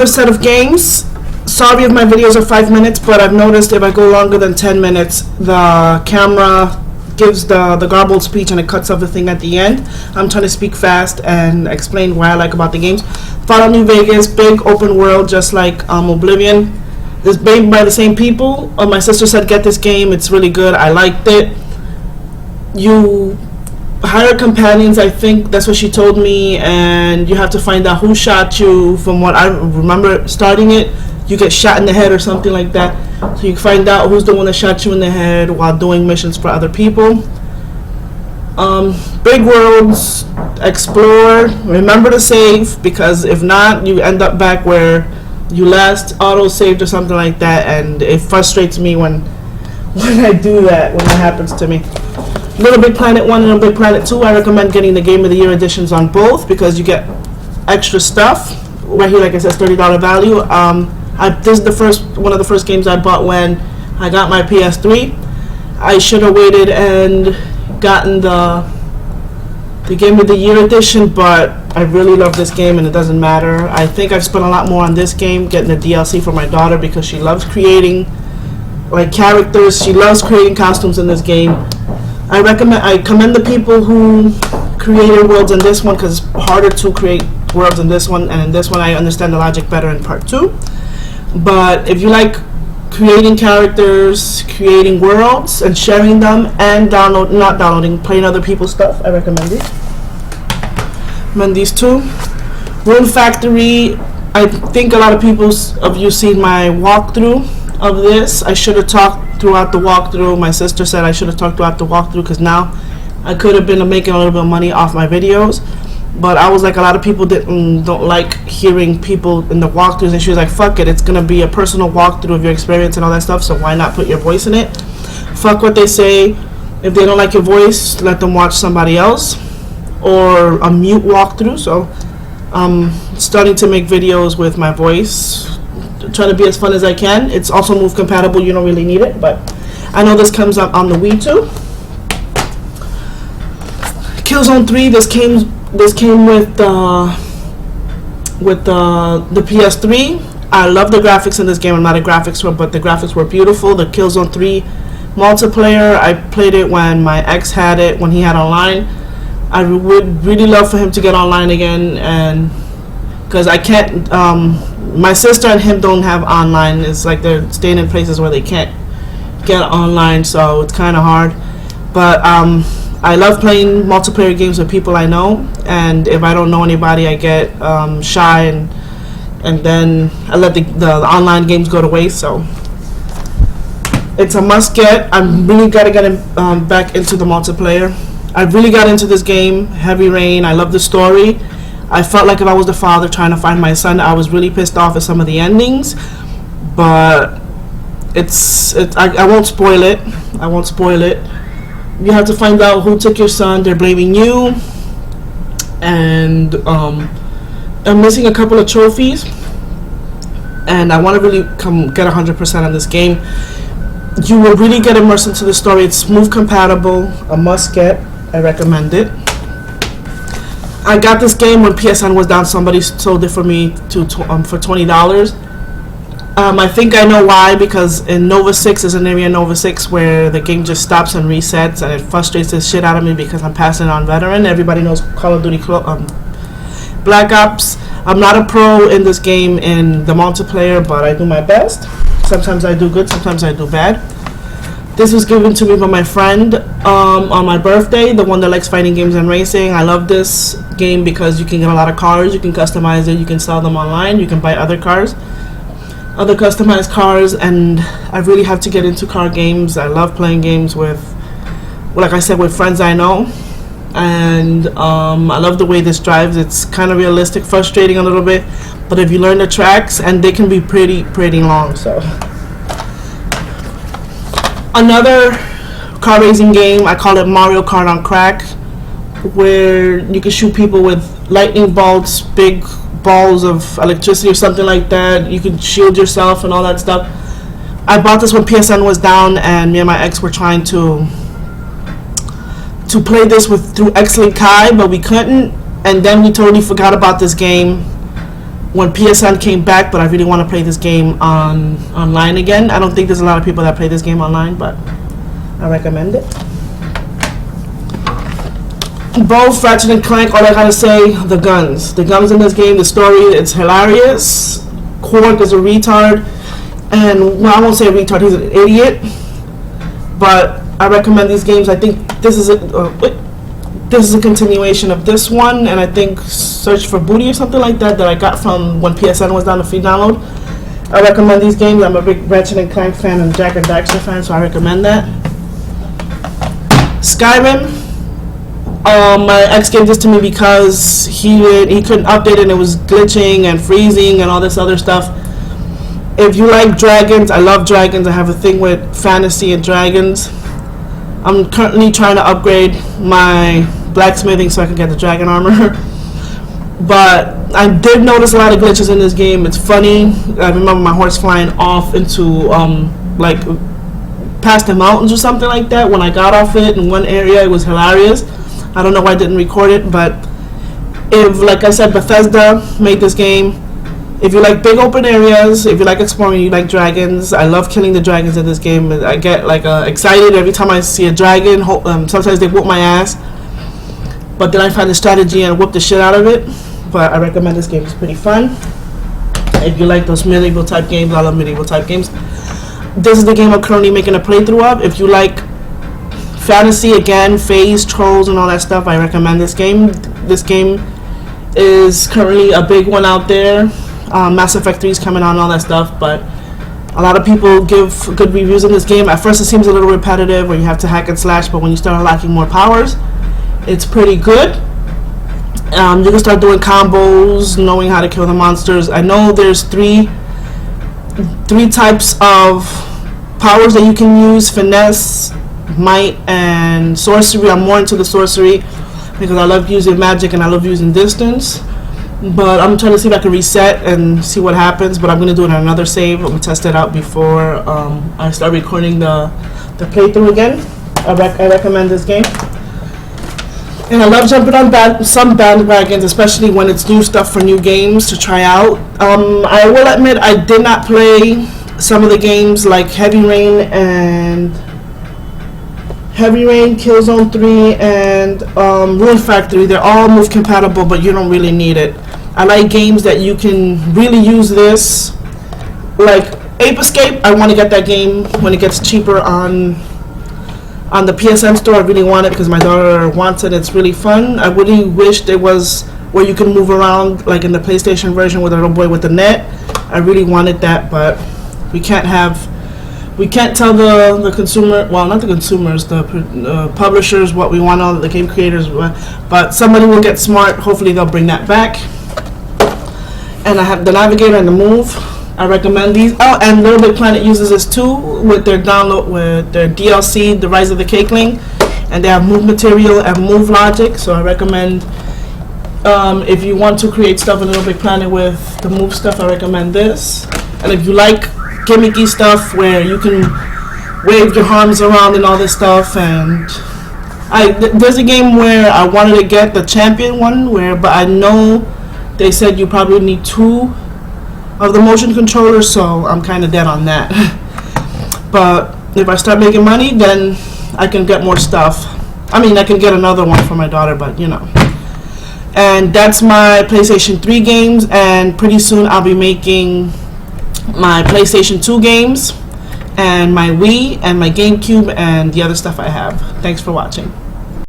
another set of games. Sorry if my videos are 5 minutes, but I've noticed if I go longer than 10 minutes, the camera gives the garbled speech and it cuts off the thing at the end. I'm trying to speak fast and explain what I like about the games. Fallout New Vegas, big open world, just like Oblivion. It's made by the same people. My sister said get this game, it's really good. I liked it. You hire companions, I think that's what she told me, and you have to find out who shot you. From what I remember starting it, you get shot in the head or something like that, so you find out who's the one that shot you in the head while doing missions for other people. Big worlds, explore, remember to save, because if not you end up back where you last auto saved or something like that, and it frustrates me when I do that, when that happens to me. Little Big Planet 1 and Little Big Planet 2, I recommend getting the Game of the Year editions on both because you get extra stuff. Right here, like I said, $30 value. This is one of the first games I bought when I got my PS3. I should have waited and gotten the Game of the Year edition, but I really love this game and it doesn't matter. I think I've spent a lot more on this game, getting the DLC for my daughter because she loves creating like characters. She loves creating costumes in this game. I commend the people who created worlds in this one because it's harder to create worlds in this one, and in this one I understand the logic better in part 2. But if you like creating characters, creating worlds, and sharing them, and playing other people's stuff, I recommend it. Recommend these two. Rune Factory, I think a lot of you seen my walkthrough of this. I should have talked throughout the walkthrough. My sister said I should have talked throughout the walkthrough because now I could have been making a little bit of money off my videos. But I was like, a lot of people don't like hearing people in the walkthroughs, and she was like, fuck it, it's gonna be a personal walkthrough of your experience and all that stuff, so why not put your voice in it? Fuck what they say. If they don't like your voice, let them watch somebody else, or a mute walkthrough. So I'm starting to make videos with my voice, trying to be as fun as I can. It's also move compatible, you don't really need it, but I know this comes up on the Wii too. Killzone 3, this came with the PS3. I love the graphics in this game. I'm not a graphics one, but the graphics were beautiful. The Killzone 3 multiplayer, I played it when my ex had it, when he had online. I would really love for him to get online again, and because I can't, my sister and him don't have online. It's like they're staying in places where they can't get online, so it's kind of hard. But I love playing multiplayer games with people I know, and if I don't know anybody, I get shy, and then I let the online games go to waste. So it's a must get. I'm really gotta get back into the multiplayer. I really got into this game, Heavy Rain. I love the story. I felt like if I was the father trying to find my son, I was really pissed off at some of the endings, but I won't spoil it. I won't spoil it. You have to find out who took your son. They're blaming you, and I'm missing a couple of trophies, and I want to really get 100% on this game. You will really get immersed into the story. It's smooth compatible, a must get. I recommend it. I got this game when PSN was down. Somebody sold it for me for $20. I think I know why, because in Nova 6 is an area in Nova 6 where the game just stops and resets, and it frustrates the shit out of me because I'm passing on veteran. Everybody knows Call of Duty Black Ops. I'm not a pro in this game in the multiplayer, but I do my best. Sometimes I do good, sometimes I do bad. This was given to me by my friend on my birthday, the one that likes fighting games and racing. I love this game because you can get a lot of cars, you can customize it, you can sell them online, you can buy other cars, other customized cars, and I really have to get into car games. I love playing games with, like I said, with friends I know, and I love the way this drives. It's kind of realistic, frustrating a little bit, but if you learn the tracks, and they can be pretty long. So another car racing game, I call it Mario Kart on crack, where you can shoot people with lightning bolts, big balls of electricity or something like that. You can shield yourself and all that stuff. I bought this when PSN was down, and me and my ex were trying to play this through X-Link Kai, but we couldn't, and then we totally forgot about this game, when PSN came back, but I really want to play this game online again. I don't think there's a lot of people that play this game online, but I recommend it. Both Ratchet and Clank, all I gotta say, the guns in this game, the story, it's hilarious. Quark is a retard, and well, I won't say a retard, he's an idiot, but I recommend these games. I think this is a continuation of this one, and I think Search for Booty or something like that I got from when PSN was down a free download. I recommend these games. I'm a big Ratchet and Clank fan and Jack and Daxter fan, so I recommend that. Skyrim, my ex gave this to me because he couldn't update it and it was glitching and freezing and all this other stuff. If you like dragons, I love dragons. I have a thing with fantasy and dragons. I'm currently trying to upgrade my blacksmithing so I can get the dragon armor. But I did notice a lot of glitches in this game. It's funny. I remember my horse flying off into like past the mountains or something like that. When I got off it in one area, it was hilarious. I don't know why I didn't record it, but if, like I said, Bethesda made this game. If you like big open areas, if you like exploring, you like dragons. I love killing the dragons in this game. I get like excited every time I see a dragon. Sometimes they whoop my ass, but then I find a strategy and whoop the shit out of it. But I recommend this game. It's pretty fun. If you like those medieval type games, I love medieval type games. This is the game I'm currently making a playthrough of. If you like fantasy, again, phase, trolls, and all that stuff, I recommend this game. This game is currently a big one out there. Mass Effect 3 is coming out and all that stuff, but a lot of people give good reviews in this game. At first it seems a little repetitive where you have to hack and slash, but when you start unlocking more powers, it's pretty good. You can start doing combos, knowing how to kill the monsters. I know there's three types of powers that you can use: finesse, might, and sorcery. I'm more into the sorcery because I love using magic and I love using distance. But I'm trying to see if I can reset and see what happens. But I'm going to do it on another save. I'm going to test it out before I start recording the playthrough again. I recommend this game. And I love jumping on some bandwagons, especially when it's new stuff for new games to try out. I will admit I did not play some of the games like Heavy Rain, Killzone 3, and Rune Factory. They're all move compatible, but you don't really need it. I like games that you can really use this. Like Ape Escape, I want to get that game when it gets cheaper on the PSN store. I really want it because my daughter wants it. It's really fun. I really wish there was where you can move around like in the PlayStation version with a little boy with the net. I really wanted that, but we can't tell the consumer, well, not the consumers, the publishers what we want, all the game creators, but somebody will get smart. Hopefully they'll bring that back. And I have the Navigator and the Move. I recommend these. Oh, and Little Big Planet uses this too with their DLC, The Rise of the Cakeling, and they have move material and move logic. So I recommend if you want to create stuff in Little Big Planet with the move stuff, I recommend this. And if you like gimmicky stuff where you can wave your arms around and all this stuff, and there's a game where I wanted to get the champion one but I know they said you probably need 2 of the motion controllers, so I'm kind of dead on that. But if I start making money, then I can get more stuff. I mean, I can get another one for my daughter, but you know. And that's my PlayStation 3 games, and pretty soon I'll be making my PlayStation 2 games and my Wii and my GameCube and the other stuff I have. Thanks for watching.